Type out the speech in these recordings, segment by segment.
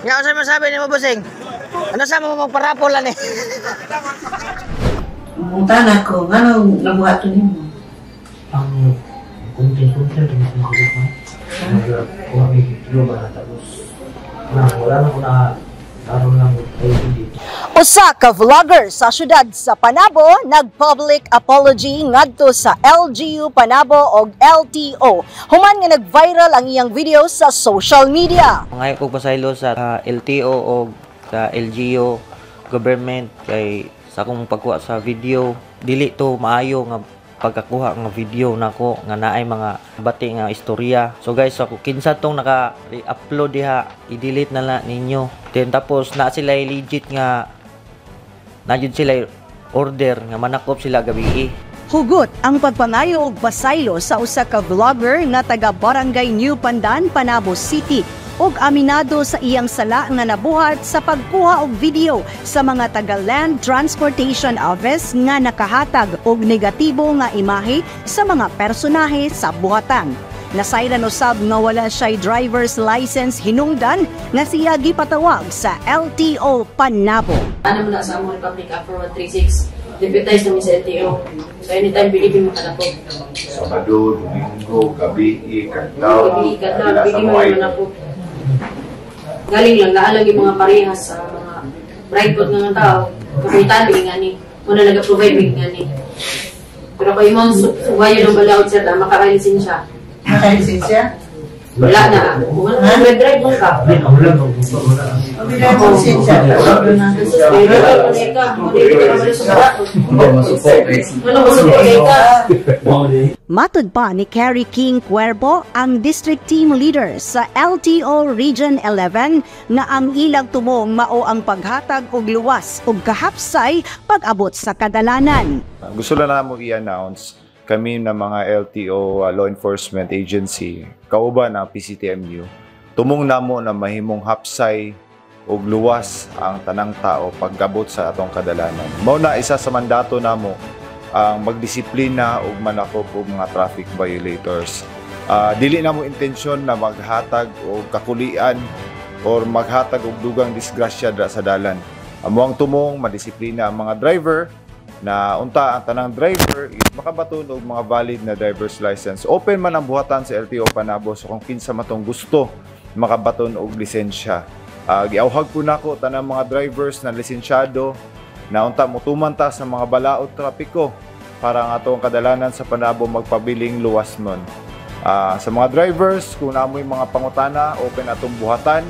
Nga, ano masabi ni mo, Busing? Ano sa mo magparapolan eh? Punta ko, ano nabuhat ni mo? Ang kunti-kunti rin sa mga lupa. Kung may lupa na tapos wala na ko na karoon lang tayo dito. Usa ka vlogger sa syudad sa Panabo nag-public apology ngadto sa LGU Panabo og LTO. Human nga nag-viral ang iyang video sa social media. Ngayon ko pasaylo sa LTO o sa LGU government kay sa akong pagkuha sa video dili to maayo nga pagkakuha nga video nako nga naay mga bati nga istorya. So guys, ako kinsa tong naka-upload diha, i-delete na lang ninyo. Then tapos na sila legit nga najud sila order nga manakop sila gabi. Hugot ang pagpangayo og pasaylo sa usa ka vlogger nga taga Barangay New Pandan, Panabo City og aminado sa iyang sala nga nabuhat sa pagkuha og video sa mga taga Land Transportation Office nga nakahatag og negatibo nga imahe sa mga personahe sa buhatan. Nasayran usab nga wala siya'y driver's license hinungdan nga siya gipatawag sa LTO Panabo. Ano mo na sa among Republic Afro 136, deputize namin sa LTO. So anytime bilibin mo ka na po. Sabado, Domingo, Gabi, Kadlaw, bilibin mo na po. Galing lang, naalang yung mga parehas sa mga bright code ng tao. Kapitan, bilin nga ni. Muna nag-provide, bilin nga ni. Pero kayo mga subayo ng balaod sir, makakalisin siya. Nakalisensya? Wala na. Kung mag-drive mo ka. Wala mo. Wala mo lisensya. Matud pa ni Kerry King Cuervo, ang District Team Leader sa LTO Region 11, na ang ilang tumong mao ang paghatag og luwas ug kahapsay pag-abot sa kadalanan. Gusto lang na mo i-announce kami na mga LTO law enforcement agency, kauban ang PCTMU, tumong namo na mahimong hapsay ug luwas ang tanang tao pag-abot sa atong kadalanan. Mao na isa sa mandato namo ang magdisiplina ug manakop og mga traffic violators. Dili namo intensyon na maghatag og kakulian or maghatag og dugang disgrasya sa dalan. Amo ang tumong madisiplina ang mga driver na unta ang tanang driver is makabaton og mga valid na driver's license. Open man ang buhatan sa LTO Panabo, so kung kinsa matong gusto makabaton og lisensya. Giawhag po nako tanang mga drivers na lisensyado na unta motuman ta sa mga balaod trapiko para ang atong kadalanan sa Panabo magpabiling luwas nun. Sa mga drivers, kung namoy mga pangutana, open atong buhatan.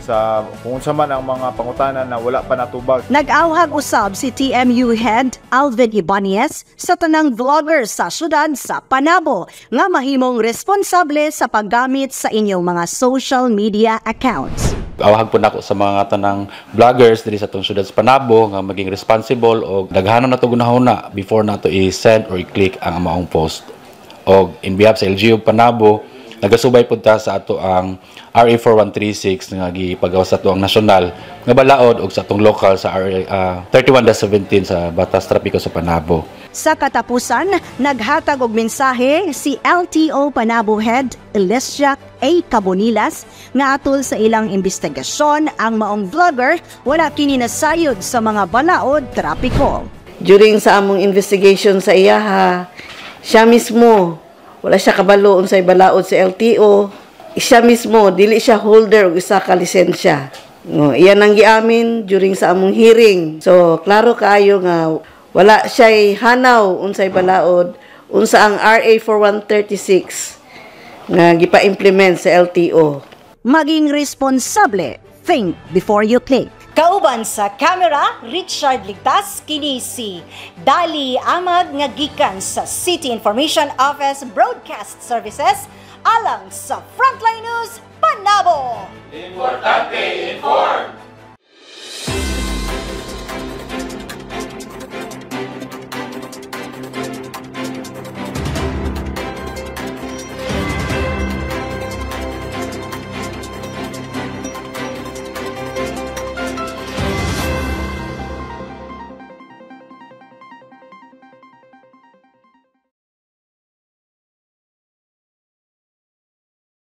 Sa kung sa man ang mga pangutana na wala pa natubag. Nag-awhag usab si TMU Head Alvin Ibanez sa tanang vlogger sa syudad sa Panabo nga mahimong responsable sa paggamit sa inyong mga social media accounts. Awhag po nako sa mga tanang vloggers diri sa tong syudad sa Panabo nga maging responsible o daghanon na to gunahuna before nato i-send or i-click ang amaong post. Og in behalf sa LGU Panabo, nagasubay po ta sa ato ang RA 4136 nga gipagawas sa ato ang nasyonal nga balaod og sa atong lokal sa RA 31-17 sa Batas Trapiko sa Panabo. Sa katapusan, naghatag og mensahe si LTO Panabo Head Elesiac A. Cabonilas nga atol sa ilang investigasyon ang maong vlogger wala kini nasayod sa mga balaod trapiko. During sa among investigation sa iyaha, siya mismo wala siya kabalo unsay balaod sa LTO. Siya mismo dili siya holder og isa ka lisensya. Iyan ang giamin during sa among hearing. So klaro kaayo nga wala siya hanaw unsay balaod unsa ang RA 4136 nga gipa-implement sa LTO. Maging responsable, think before you click. Kauban sa camera, Richard Ligtas, kini si Dali Amag nga gikan sa City Information Office Broadcast Services alang sa Frontline News Panabo. Importante inform!